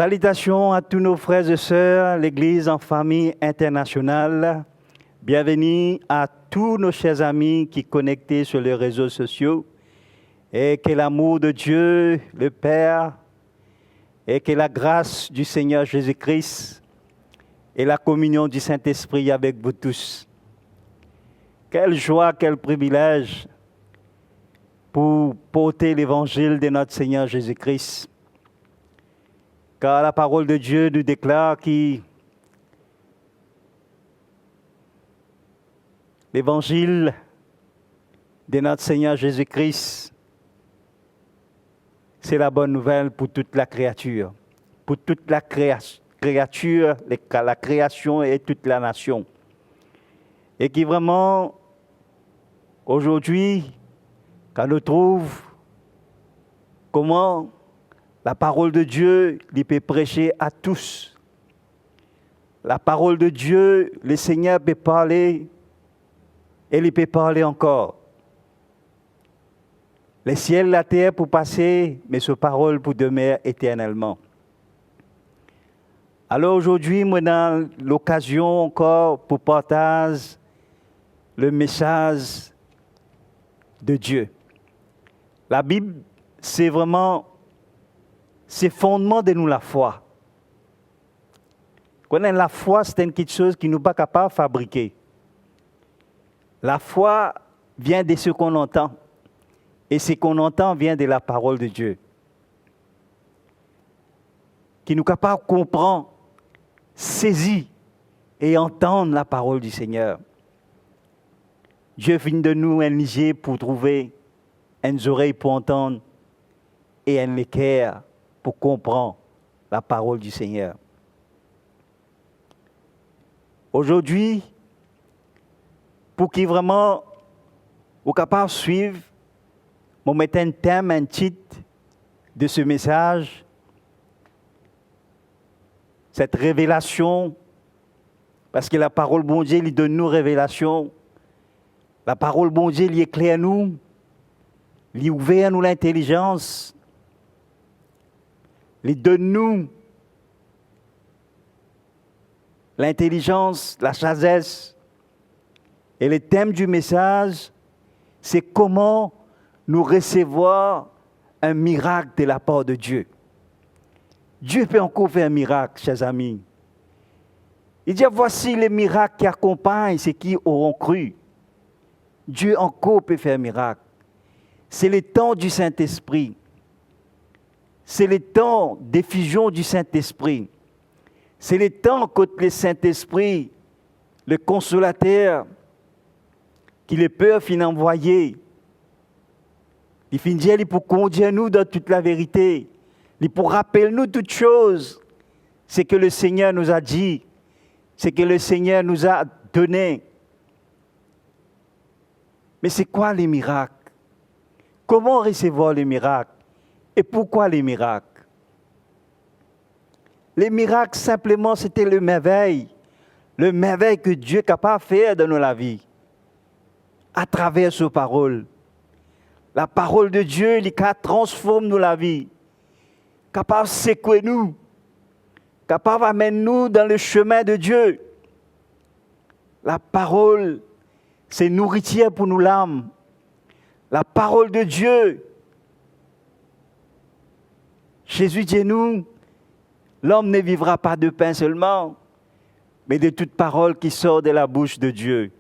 Salutations à tous nos frères et sœurs, l'Église en famille internationale. Bienvenue à tous nos chers amis qui sont connectés sur les réseaux sociaux. Et que l'amour de Dieu, le Père, et que la grâce du Seigneur Jésus-Christ et la communion du Saint-Esprit avec vous tous. Quelle joie, quel privilège pour porter l'évangile de notre Seigneur Jésus-Christ. Car la parole de Dieu nous déclare que l'évangile de notre Seigneur Jésus-Christ, c'est la bonne nouvelle pour toute la créature. Pour toute la créature, la création et toute la nation. Et qui vraiment, aujourd'hui, quand on trouve comment la parole de Dieu, il peut prêcher à tous. La parole de Dieu, le Seigneur peut parler et il peut parler encore. Les ciels, la terre pour passer, mais sa parole pour demeurer éternellement. Alors aujourd'hui, moi, dans l'occasion encore pour partager le message de Dieu. La Bible, c'est vraiment fondement de nous la foi. Connaître la foi, c'est une petite chose qui nous pas capable de fabriquer. La foi vient de ce qu'on entend. Et ce qu'on entend vient de la parole de Dieu. Qui nous capable de comprendre, saisir et entendre la parole du Seigneur. Dieu vient de nous enliger pour trouver une oreille pour entendre et un cœur pour comprendre la parole du Seigneur. Aujourd'hui, pour qui vraiment vous capable de suivre, je mets un thème, un titre de ce message, cette révélation, parce que la parole bon Dieu, il donne nous révélation. La parole bon Dieu, il éclaire nous, il ouvre nous l'intelligence, il donne nous l'intelligence, la sagesse. Et le thème du message, c'est comment nous recevoir un miracle de la part de Dieu. Dieu peut encore faire un miracle, chers amis. Il dit, voici les miracles qui accompagnent ceux qui auront cru. Dieu encore peut faire un miracle. C'est le temps du Saint-Esprit. C'est le temps d'effusion du Saint-Esprit. C'est le temps que le Saint-Esprit, le consolateur, qui le peut envoyer. Il finit pour conduire nous dans toute la vérité. Il pour rappeler nous toutes choses. C'est que le Seigneur nous a dit. C'est que le Seigneur nous a donné. Mais c'est quoi les miracles? Comment recevoir les miracles? Et pourquoi les miracles? Les miracles, simplement, c'était le merveille que Dieu est capable de faire dans notre vie, à travers sa parole. La parole de Dieu, il transforme nous la vie, capable de secouer nous, capable d'amener nous dans le chemin de Dieu. La parole, c'est nourritière pour nous l'âme. La parole de Dieu, Jésus dit nous, l'homme ne vivra pas de pain seulement, mais de toute parole qui sort de la bouche de Dieu.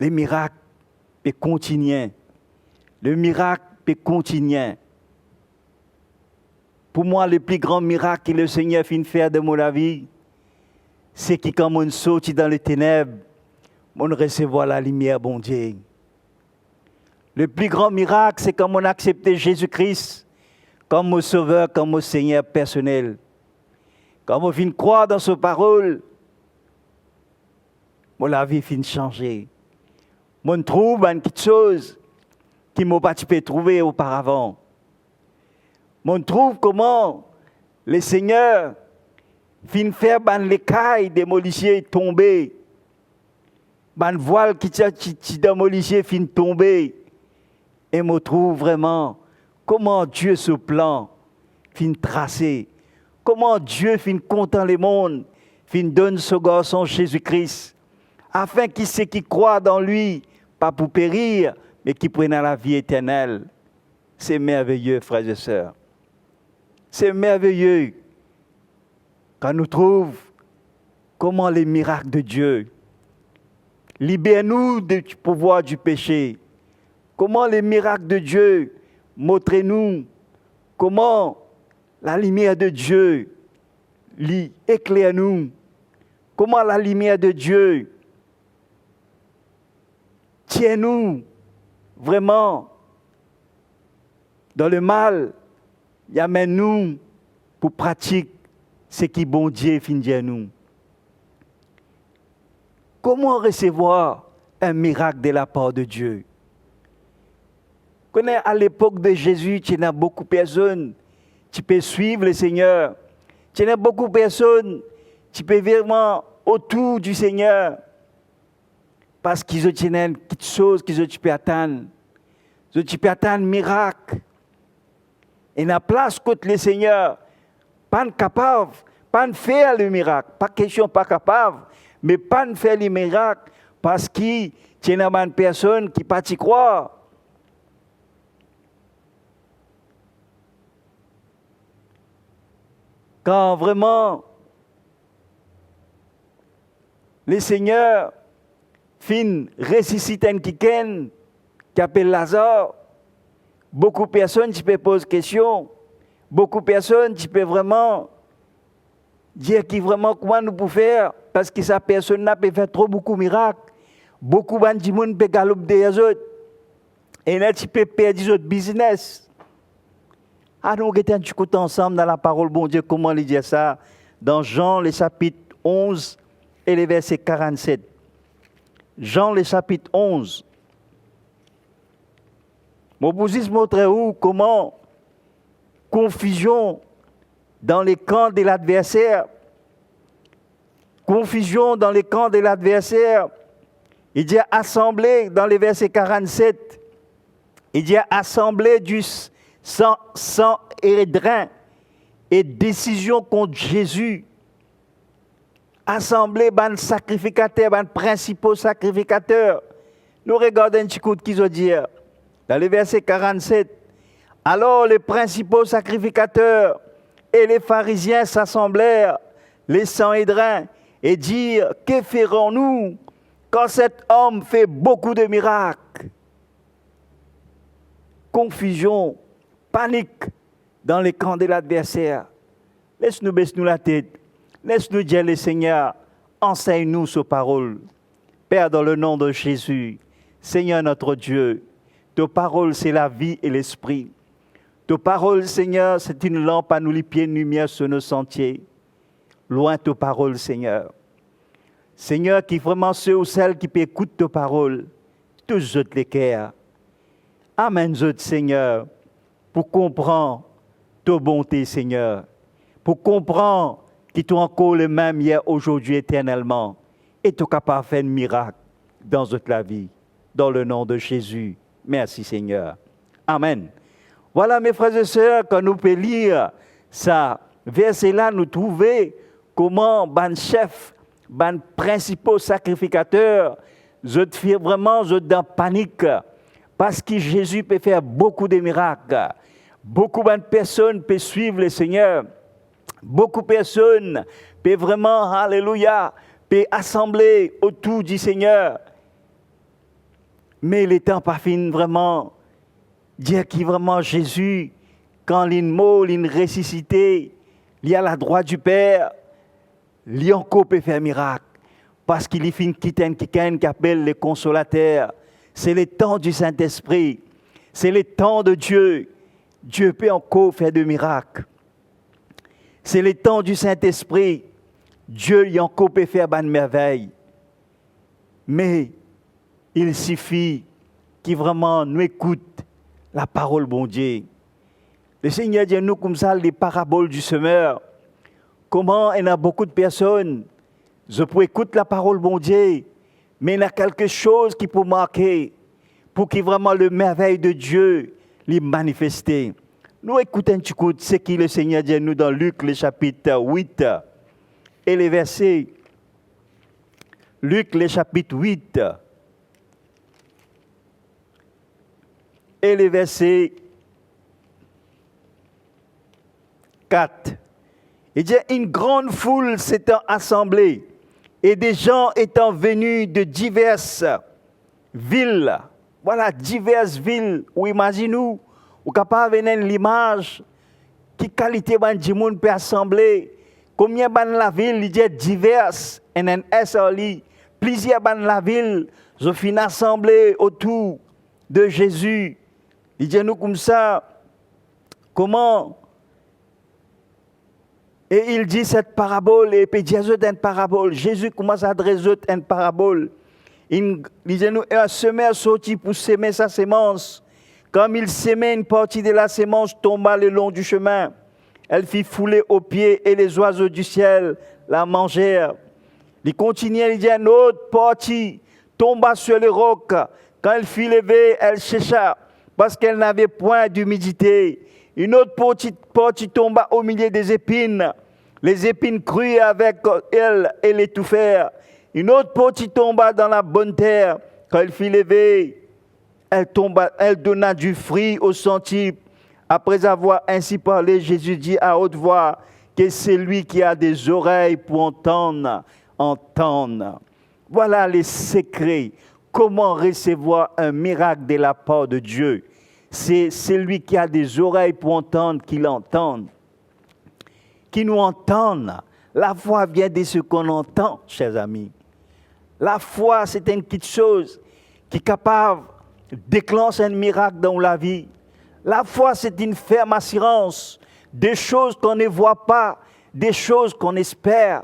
Les miracles peuvent continuer. Le miracle peut continuer. Pour moi, le plus grand miracle que le Seigneur finit de faire de mon vie, c'est que quand on saute dans les ténèbres, on recevoir la lumière, bon Dieu. Le plus grand miracle, c'est quand on accepte Jésus-Christ comme mon sauveur, comme mon Seigneur personnel. Quand on vient croire dans sa parole, la vie finit de changer. On trouve une petite chose qui m'a pas pu trouver auparavant. On trouve comment le Seigneur fin faire les cailles démolissées tomber. Ban voile qui démolissé fin tomber. Et me trouve vraiment comment Dieu se plan fin tracé. Comment Dieu fin content le monde, fin donne ce garçon Jésus-Christ, afin qu'il sait qui croit dans lui, pas pour périr, mais qui prenne la vie éternelle. C'est merveilleux, frères et sœurs. C'est merveilleux quand nous trouvons comment les miracles de Dieu libèrent-nous du pouvoir du péché. Comment les miracles de Dieu montrent-nous comment la lumière de Dieu éclaire-nous. Comment la lumière de Dieu tient-nous vraiment dans le mal et amène-nous pour pratiquer ce qui bon Dieu fin dire nous. Comment recevoir un miracle de la part de Dieu? Connais à l'époque de Jésus, il y a beaucoup de personnes qui peuvent suivre le Seigneur. Il y a beaucoup de personnes qui peuvent vraiment autour du Seigneur parce qu'ils ont quelque chose qu'ils peuvent attendre. Ils peuvent attendre un miracle. Et la place contre le Seigneur, pas capable, pas de faire le miracle, pas question pas capable, mais pas de faire le miracle parce qu'il y a une personne qui ne pas y croire. Quand vraiment le Seigneur fin ressuscite un quelqu'un qui appelle Lazare, beaucoup de personnes qui peuvent poser question, beaucoup de personnes qui peuvent vraiment dire qui vraiment comment nous pouvons faire parce que sa personne n'a pas fait trop beaucoup de miracles. Beaucoup de gens peuvent galoper des autres et là tu peux perdre des autres business. Ah, nous écoutons ensemble dans la parole, bon Dieu, comment il dit ça dans Jean, le chapitre 11 et le verset 47. Jean, le chapitre 11. Mon vous montrer où comment confusion dans les camps de l'adversaire. Confusion dans les camps de l'adversaire. Il dit assemblée dans le verset 47. Il dit assemblée du sang et drain et décision contre Jésus. Assemblée, ban sacrificateur, ban principaux sacrificateurs. Nous regardons un petit coup de qui veut dire. Dans le verset 47, alors les principaux sacrificateurs et les pharisiens s'assemblèrent, les Sanhédrins, et dirent, que ferons-nous quand cet homme fait beaucoup de miracles? Confusion, panique dans les camps de l'adversaire. Laisse-nous baisser la tête. Laisse-nous dire le Seigneur, enseigne-nous ces paroles. Père, dans le nom de Jésus, Seigneur notre Dieu, ta parole, c'est la vie et l'esprit. Ta parole, Seigneur, c'est une lampe à nous les pieds, une lumière sur nos sentiers. Loin ta parole, Seigneur. Seigneur, qui vraiment ceux ou celles qui écoutent ta parole, tous autres les cœurs. Amen, Seigneur, pour comprendre ta bonté, Seigneur. Pour comprendre que tu es encore le même hier, aujourd'hui, éternellement. Et tu es capable de faire un miracle dans notre vie. Dans le nom de Jésus. Merci Seigneur. Amen. Voilà mes frères et sœurs, quand nous pouvons lire ça, verset-là, nous trouver comment ban chef, ban principaux sacrificateurs, vraiment dans panique, parce que Jésus peut faire beaucoup de miracles. Beaucoup de personnes peuvent suivre le Seigneur. Beaucoup de personnes peuvent vraiment, alléluia, peuvent assembler autour du Seigneur. Mais le temps pas fini vraiment. Dire qui vraiment Jésus, quand il est mort, il est ressuscité, il est à la droite du Père, il encore peut faire un miracle. Parce qu'il est fin quitter quelqu'un qui appelle le consolateur. C'est le temps du Saint-Esprit. C'est le temps de Dieu. Dieu peut encore faire des miracles. C'est le temps du Saint-Esprit. Dieu y encore peut faire une merveille. Mais il suffit qu'il vraiment nous écoute la parole bon Dieu. Le Seigneur dit à nous comme ça les paraboles du semeur. Comment il y a beaucoup de personnes, je peux écouter la parole bon Dieu, mais il y a quelque chose qui peut marquer pour que vraiment le merveille de Dieu les manifester. Nous écoutons un petit coup ce que le Seigneur dit à nous dans Luc, le chapitre 8, et les versets. Luc, le chapitre 8, et les versets 4. Il dit, une grande foule s'étant assemblée, et des gens étant venus de diverses villes. Voilà, diverses villes. Ou imaginez-vous, ou capable de venir l'image, qui qualité de monde peut assembler. Combien de la ville, il dit diverses, et un SRI, plusieurs de la ville, ils ont assemblés autour de Jésus. Il dit nous comme ça, comment? Et il dit cette parabole, et puis Jésus une parabole. Jésus commence à adresser une parabole. Il dit nous, un semeur sorti pour s'aimer sa sémence. Comme il s'aimait, une partie de la sémence tomba le long du chemin. Elle fit fouler aux pieds et les oiseaux du ciel la mangèrent. Il continuait, il dit une autre partie tomba sur le roc. Quand elle fut levée, elle sécha parce qu'elle n'avait point d'humidité. Une autre partie tomba au milieu des épines. Les épines crurent avec elle et l'étouffèrent. Une autre partie tomba dans la bonne terre. Quand elle fut levée, elle donna du fruit au centuple. Après avoir ainsi parlé, Jésus dit à haute voix que celui qui a des oreilles pour entendre, entende. Voilà les secrets. Comment recevoir un miracle de la part de Dieu? C'est celui qui a des oreilles pour entendre, qui l'entende. Qui nous entende. La foi vient de ce qu'on entend, chers amis. La foi, c'est une petite chose qui est capable de déclencher un miracle dans la vie. La foi, c'est une ferme assurance des choses qu'on ne voit pas, des choses qu'on espère.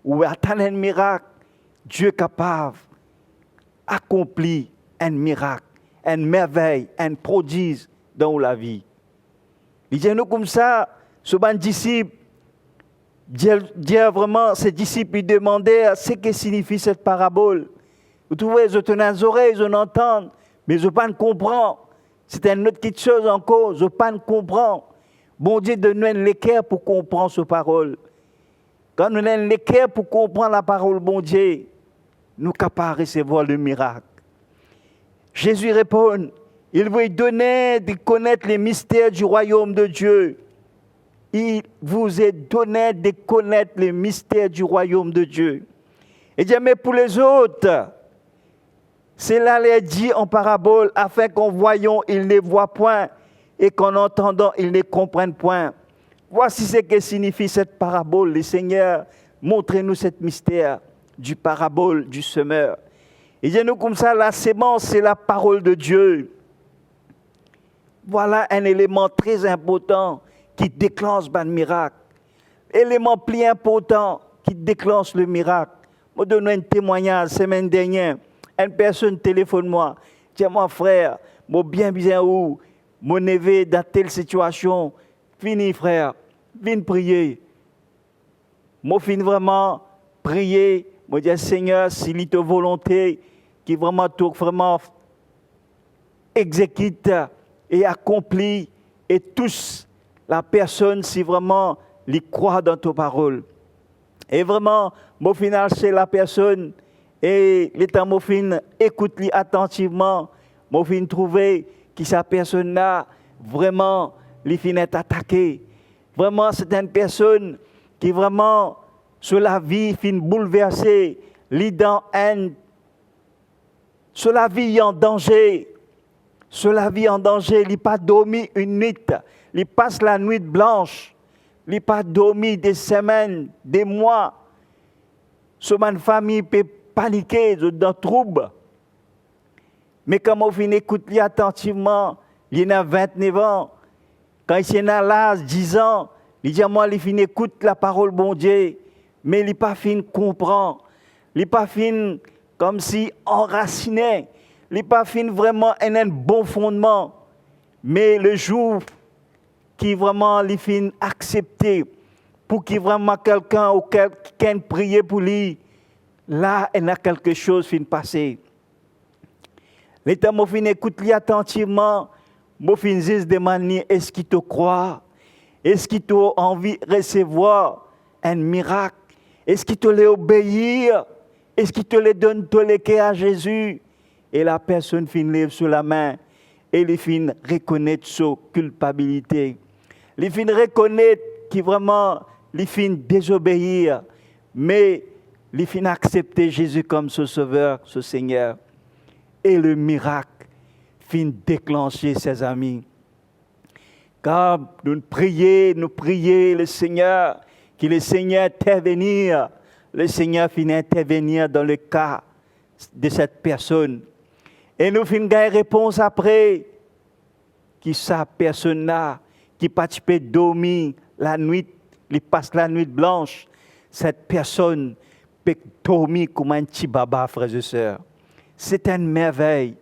Ou attendre un miracle, Dieu est capable d'accomplir un miracle, une merveille, un prodige dans la vie. Il dit nous comme ça, ce bon disciple, Dieu vraiment, ces disciples, ils demandaient ce que signifie cette parabole. Vous trouvez, ils ont les oreilles, ils entendent, mais ils ne pas comprendre. C'est une autre petite chose encore, ils ne pas comprendre. Bon Dieu donne nous l'équerre pour comprendre cette parole. Quand nous avons l'équerre pour comprendre la parole, bon Dieu, nous sommes capables de recevoir le miracle. Jésus répond, il veut donner de connaître les mystères du royaume de Dieu. Il vous est donné de connaître les mystères du royaume de Dieu. Et dit, mais pour les autres, cela les dit en parabole, afin qu'en voyant, ils ne voient point, et qu'en entendant, ils ne comprennent point. Voici ce que signifie cette parabole. Le Seigneur, montrez-nous ce mystère du parabole du semeur. Et dit nous comme ça, la sémence, c'est la parole de Dieu. Voilà un élément très important qui déclenche le miracle. Élément plus important qui déclenche le miracle. Je donne un témoignage la semaine dernière. Une personne téléphone moi. Tiens, mon frère, mon bien où, mon neveu dans telle situation. Fini, frère. Viens prier. Moi, fin vraiment prier. Moi, dis Seigneur, s'il est ta volonté, qui vraiment tout vraiment exécute et accomplit, et tous la personne, si vraiment il croit dans ta parole. Et vraiment, au final, c'est la personne, et l'état au fin écoute-lui attentivement, au fin trouver que sa personne-là, vraiment, il finit attaqué. Vraiment, c'est une personne qui vraiment, sur la vie, finit bouleversée, lit dans haine, sur la vie en danger. Sur la vie en danger, il n'a pas dormi une nuit, il passe la nuit blanche, il n'a pas dormi des semaines, des mois. Sur ma famille peut paniquer, dans trouble. Mais quand on finit écouter attentivement, il a 29 ans. Quand il a l'âge 10 ans, il dit à moi, il finit écoute la parole bon Dieu, mais il n'est pas fin comprendre. Il n'est pas fin comme si enraciné. Il n'est pas fin vraiment un bon fondement. Mais le jour qui vraiment il fin accepté, pour qu'il vraiment quelqu'un ou quelqu'un prie pour lui, là, il y a quelque chose qui fin passer. L'état m'a fin écoute lui attentivement, Mon fils demande, est-ce qu'il te croit? Est-ce qu'il t'a envie de recevoir un miracle? Est-ce qu'il te l'a obéir? Est-ce qu'il te le donne tout le cœur à Jésus? Et la personne finit lève sur la main et il finit reconnaître sa culpabilité. Il finit reconnaître qu'il vraiment, il finit désobéir, mais il finit accepter Jésus comme son sauveur, son Seigneur. Et le miracle finit déclencher ses amis. Quand nous prions le Seigneur, que le Seigneur intervenir, le Seigneur finit intervenir dans le cas de cette personne. Et nous finissons une réponse après, qui sa personne-là, qui participe dormir la nuit, il passe la nuit blanche, cette personne peut dormir comme un petit baba, frères et sœurs. C'est une merveille.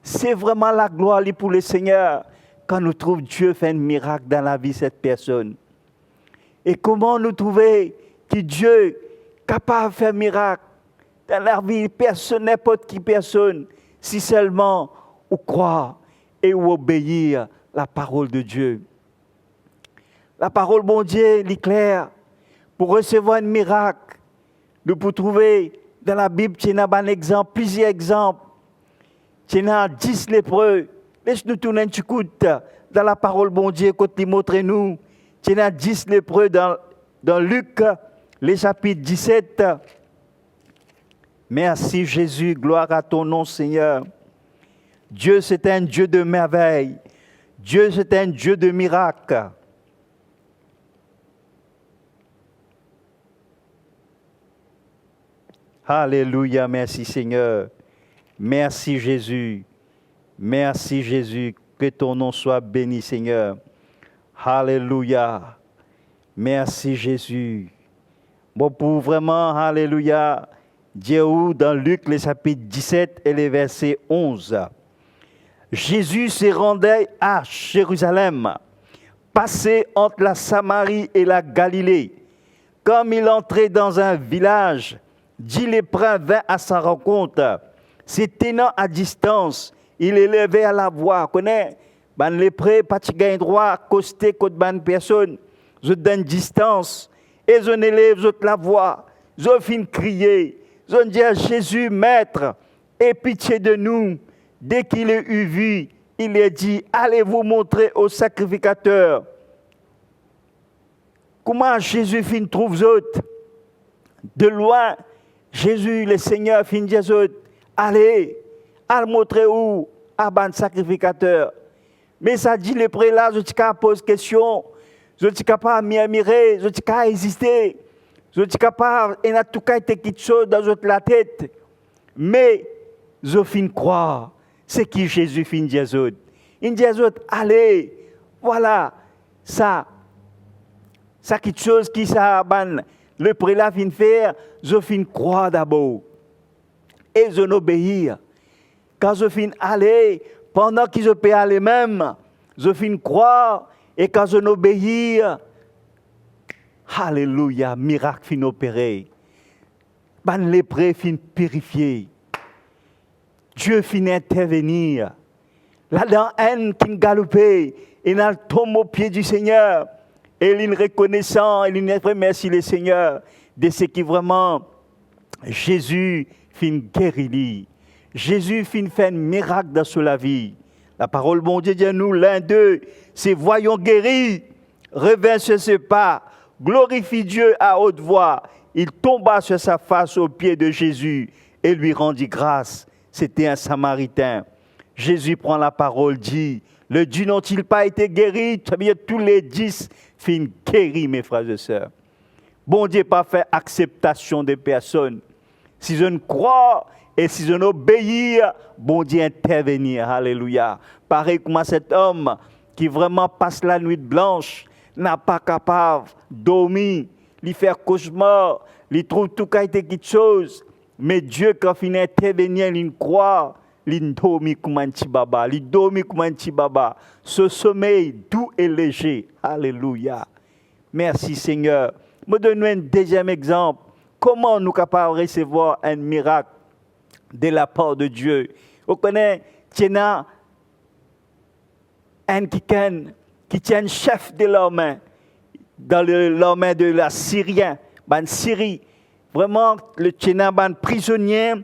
C'est vraiment la gloire pour le Seigneur quand nous trouvons Dieu fait un miracle dans la vie de cette personne. Et comment nous trouver que Dieu est capable de faire un miracle dans la vie de personne, n'importe qui personne, si seulement on croit et on obéir la parole de Dieu. La parole, bon Dieu, est claire. Pour recevoir un miracle, nous pouvons trouver dans la Bible, il y a un exemple, plusieurs exemples. Il y a 10 lépreux. Laisse-nous tourner un petit coup dans la parole, bon Dieu, quand il montre-nous. Il y a 10 lépreux dans Luc, le chapitre 17. Merci Jésus, gloire à ton nom, Seigneur. Dieu, c'est un Dieu de merveille. Dieu, c'est un Dieu de miracles. Alléluia, merci Seigneur. Merci Jésus. Merci Jésus. Que ton nom soit béni, Seigneur. Alléluia. Merci Jésus. Bon, pour vraiment, alléluia, Dieu dans Luc, le chapitre 17 et le verset 11. Jésus se rendait à Jérusalem, passé entre la Samarie et la Galilée. Comme il entrait dans un village, 10 lépreux vinrent à sa rencontre. Se tenant à distance, il élevait à la voix. Connais, ban lépreux, pas de gain droit, accosté contre ban personne. Je donne distance et je élève la voix. Je finis crier. Je dis à Jésus, Maître, aie pitié de nous. Dès qu'il a eu vu, il a dit, allez vous montrer au sacrificateur. Comment Jésus fin trouve autres? De loin, Jésus, le Seigneur, fin dit aux autres, allez montrer où? À ban sacrificateur. Mais ça dit le prélat, je ne peux poser question, je ne suis pas m'admirer, je ne suis pas hésiter, je ne suis pas, il y a tout cas quelque chose dans la tête. Mais je finis croire, c'est qui Jésus fin dit aux autres. Il dit aux autres, allez, voilà, ça quelque chose qui ça, le prélat fin faire, je finis croire d'abord. Et je n'obéir. Quand je finis aller, pendant que je peux aller même, je finis croire, et quand je n'obéir, alléluia, miracle fin opéré. Les prêts fin purifier. Dieu fin intervenir. Là-dedans, haine qui galopait, il a tombé au pied du Seigneur. Et il est reconnaissant, il est remercie le Seigneur de ce qui vraiment, Jésus fin guéri. Jésus fin fait un miracle dans la vie. La parole, bon Dieu, dit à nous, l'un d'eux, c'est voyons guéri, revint sur ses pas, glorifie Dieu à haute voix. Il tomba sur sa face aux pieds de Jésus et lui rendit grâce. C'était un Samaritain. Jésus prend la parole, dit, le Dieu n'ont-ils pas été guéris? Ça veut dire tous les 10 fin guéris, mes frères et sœurs. Bon Dieu pas fait acceptation des personnes. Si je ne crois et si je n'obéis, bon Dieu intervenir. Alléluia. Pareil comme cet homme qui vraiment passe la nuit blanche, n'a pas capable de dormir, lui faire cauchemar, lui trouve tout quelque chose. Mais Dieu, quand il intervenir, il croit, il dormit comme un petit baba. Il dormit comme un petit baba. Ce sommeil doux et léger. Alléluia. Merci Seigneur. Me donne un deuxième exemple. Comment nous sommes capables de recevoir un miracle de la part de Dieu? Vous connaissez, il y a un qui tient chef de l'armée, dans l'armée de la Syrien, ban Syrie. Vraiment, le tient ban prisonnier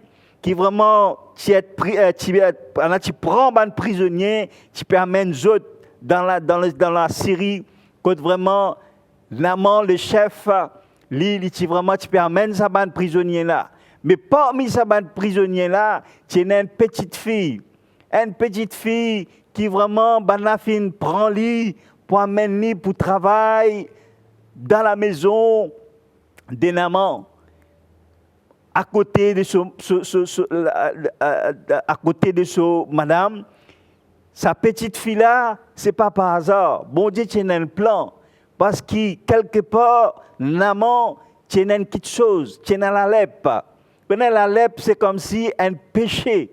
qui vraiment, tu prends ban prisonnier, tu peux amener les autres dans la Syrie, quand vraiment, Naaman, le chef, tu peux amener sa ban prisonnier là. Mais parmi sa ban prisonnier là, tu as une petite fille qui vraiment, Banafine prend lui pour amener pour travailler dans la maison de Naaman. À côté de ce madame, sa petite fille là, c'est pas par hasard. Bon Dieu tient un plan. Parce que quelque part, Naaman tient une petite chose, tient la lèpre. La lèpre, c'est comme si un péché.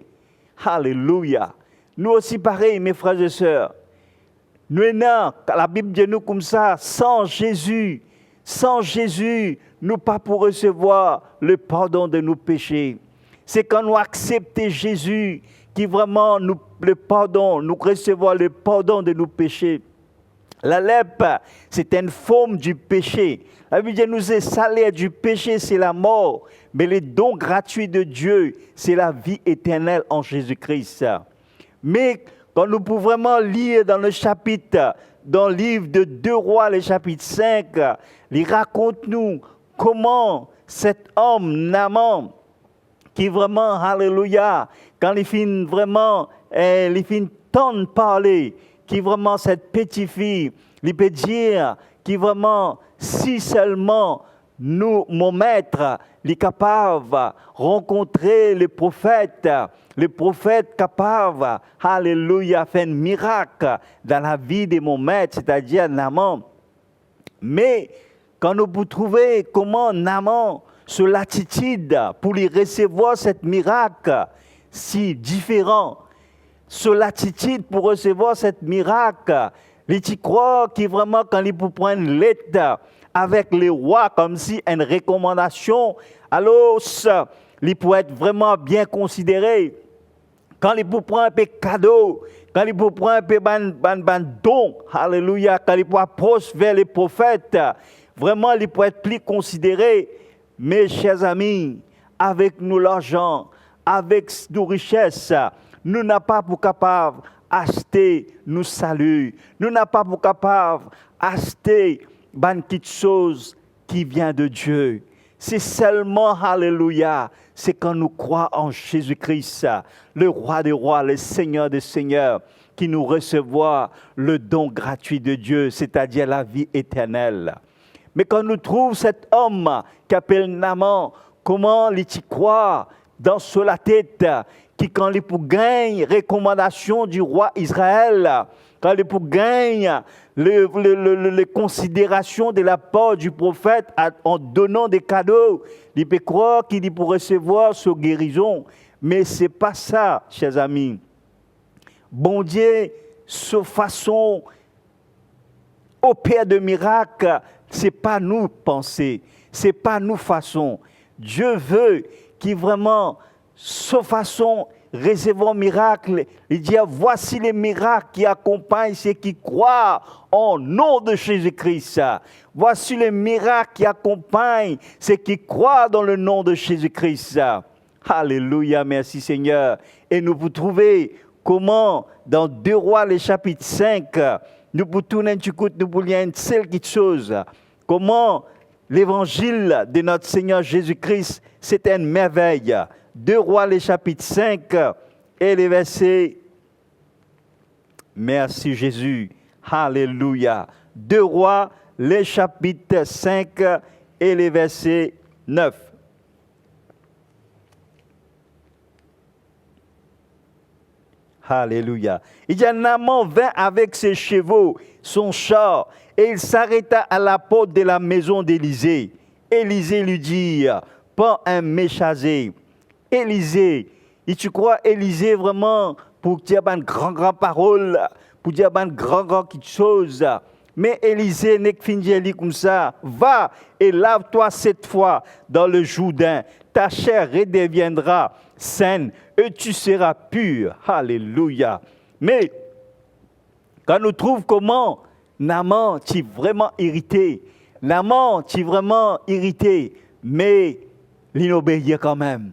Alléluia. Nous aussi pareil, mes frères et sœurs. Nous, la Bible dit nous comme ça, sans Jésus, nous pas pour recevoir le pardon de nos péchés. C'est quand nous acceptons Jésus qui vraiment nous recevoir le pardon de nos péchés. La lèpre, c'est une forme du péché. La Bible dit nous est salaire du péché, c'est la mort. Mais le don gratuit de Dieu, c'est la vie éternelle en Jésus-Christ. Mais quand nous pouvons vraiment lire dans le chapitre, dans le livre de 2 Rois, le chapitre 5, il raconte-nous comment cet homme, Naaman, qui vraiment, alléluia, quand il finit vraiment, il finit tant de parler, qui vraiment cette petite fille, il peut dire, qui vraiment, si seulement nous, mon maître, est capable de rencontrer le prophète capable, alléluia, fait un miracle dans la vie de mon maître, c'est-à-dire Naaman. Mais quand nous pouvons trouver comment Naaman, sur l'attitude pour lui recevoir ce miracle si différent, sur l'attitude pour recevoir ce miracle, il croit qu'il vraiment quand il peut prendre l'aide avec les rois comme si une recommandation, alors il peut être vraiment bien considéré. Quand il peut prendre un peu cadeau, quand il peut prendre un peu don, alléluia, quand il peut approcher vers les prophètes, vraiment il peut être plus considéré. Mes chers amis, avec nous l'argent, avec nos richesses, nous n'avons pas pour capable acheter nos saluts. Nous n'avons pas pour capable acheter une petite chose qui vient de Dieu. C'est seulement, alléluia, c'est quand nous croyons en Jésus-Christ, le roi des rois, le Seigneur des seigneurs, qui nous recevra le don gratuit de Dieu, c'est-à-dire la vie éternelle. Mais quand nous trouvons cet homme qui appelle Naaman, comment il y croit dans la tête, qui quand il pour gagner recommandation du roi Israël, quand il pour gagner les considérations de la part du prophète en donnant des cadeaux, il peut croire qu'il peut recevoir sa guérison. Mais ce n'est pas ça, chers amis. Bon Dieu, sa façon opère de miracles, ce n'est pas nous penser, ce n'est pas nous façon. Dieu veut qu'il vraiment, sa façon, recevoir miracle. Il dit, voici les miracles qui accompagnent ceux qui croient au nom de Jésus-Christ. Voici les miracles qui accompagnent ceux qui croient dans le nom de Jésus-Christ. Alléluia, merci Seigneur. Et nous pouvons trouver comment, dans 2 Rois, le chapitre 5, nous pouvons tourner du coup, nous pouvons lire une seule chose. Comment l'évangile de notre Seigneur Jésus-Christ, c'est une merveille. 2 Rois, le chapitre 5 et les versets. Merci Jésus. Alléluia. 2 Rois, le chapitre 5 et les versets 9. Alléluia. Il dit, Naaman vint avec ses chevaux, son char, et il s'arrêta à la porte de la maison d'Élisée. Élisée lui dit, pas un messager. Élisée, et tu crois Élisée vraiment pour dire une grande parole, pour dire une grande chose. Mais Élisée n'est que comme ça. Va et lave-toi 7 fois dans le Jourdain. Ta chair redeviendra saine et tu seras pur. Alléluia. Mais Quand nous trouvons comment Naaman, tu es vraiment irrité. Naaman, tu es vraiment irrité. Mais l'inobéir quand même.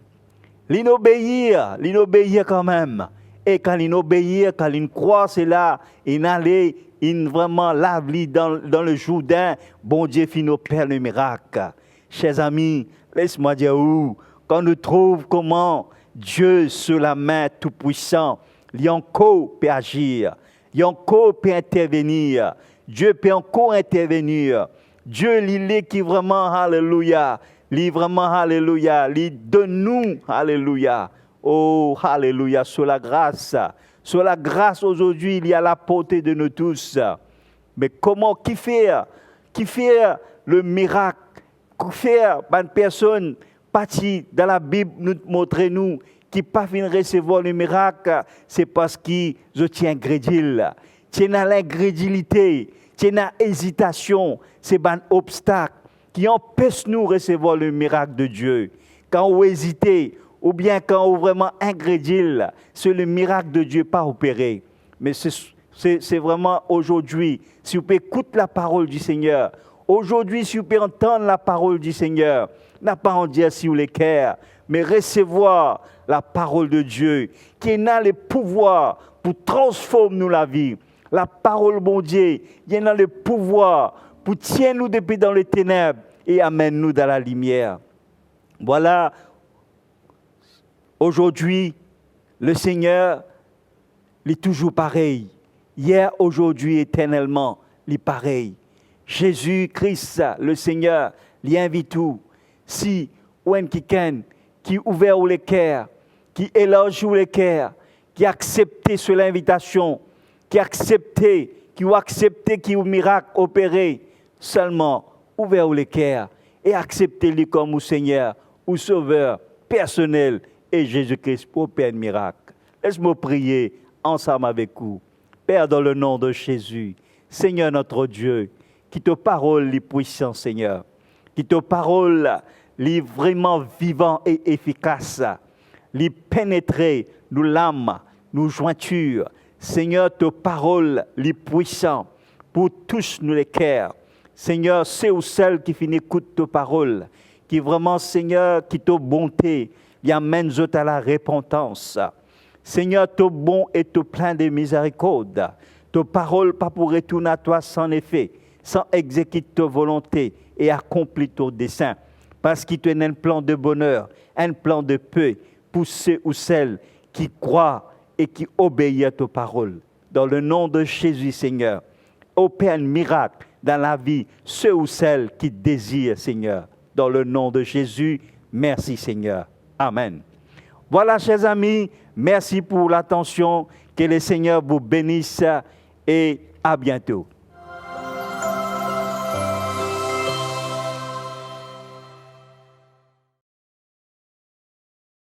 L'inobéir quand même. Et quand l'inobéir, quand il croit cela, il allait, il vraiment lave dans le Jourdain. Bon Dieu fit nos pères le miracle. Chers amis, laisse-moi dire où, quand nous trouvons comment Dieu sur la main tout-puissant, il encore peut agir, il encore peut intervenir. Dieu peut encore intervenir. Dieu, il est qui vraiment, alléluia, il vraiment, alléluia, il donne-nous, alléluia. Oh, alléluia, sur la grâce. Sur la grâce aujourd'hui, il y a la portée de nous tous. Mais comment, qui fait le miracle? Qui fait une personne partie dans la Bible nous montrer nous qui pas fin recevoir le miracle, c'est parce qu'ils sont ingrédiles. Tu as l'ingrédilité, tu as l'hésitation, c'est un obstacle qui empêche nous de recevoir le miracle de Dieu. Quand on hésite, ou bien quand on est vraiment ingrédile, c'est le miracle de Dieu pas opéré. Mais c'est vraiment aujourd'hui, si vous pouvez écouter la parole du Seigneur, aujourd'hui, si vous pouvez entendre la parole du Seigneur, n'a pas en dire si vous les cœurs, mais recevoir la parole de Dieu, qui a le pouvoir pour transformer nous la vie. La parole, bon Dieu, il a le pouvoir pour tirer nous depuis dans les ténèbres et amène nous dans la lumière. Voilà, aujourd'hui, le Seigneur, il est toujours pareil. Hier, aujourd'hui, éternellement, il est pareil. Jésus-Christ, le Seigneur, il invite tout. Si, ou un quelqu'un qui ouvert les cœurs, qui élargit les cœurs, qui accepte sur l'invitation, qui accepte qui au miracle opéré, seulement ouvert les cœurs et acceptez-le comme au Seigneur, au Sauveur personnel et Jésus-Christ pour faire un miracle. Laisse-moi prier ensemble avec vous. Père, dans le nom de Jésus, Seigneur notre Dieu, qui te parole les puissants, Seigneur, qui te parole les vraiment vivant et efficace, les pénétrer nous l'âme, nous jointures. Seigneur, te parole les puissants pour tous nous les cœurs. Seigneur, c'est ou celle qui finit écoute ta parole, qui vraiment, Seigneur, qui te bonté, y amène à la repentance. Seigneur, te bon et te plein de miséricorde. Ta parole pas pour retourner à toi sans effet, sans exécuter ta volonté et accomplir ton dessein. Parce qu'il te donne un plan de bonheur, un plan de paix pour ceux ou celles qui croient et qui obéissent à ta parole. Dans le nom de Jésus, Seigneur, opère un miracle dans la vie, ceux ou celles qui désirent, Seigneur. Dans le nom de Jésus, merci, Seigneur. Amen. Voilà, chers amis, merci pour l'attention. Que le Seigneur vous bénisse et à bientôt.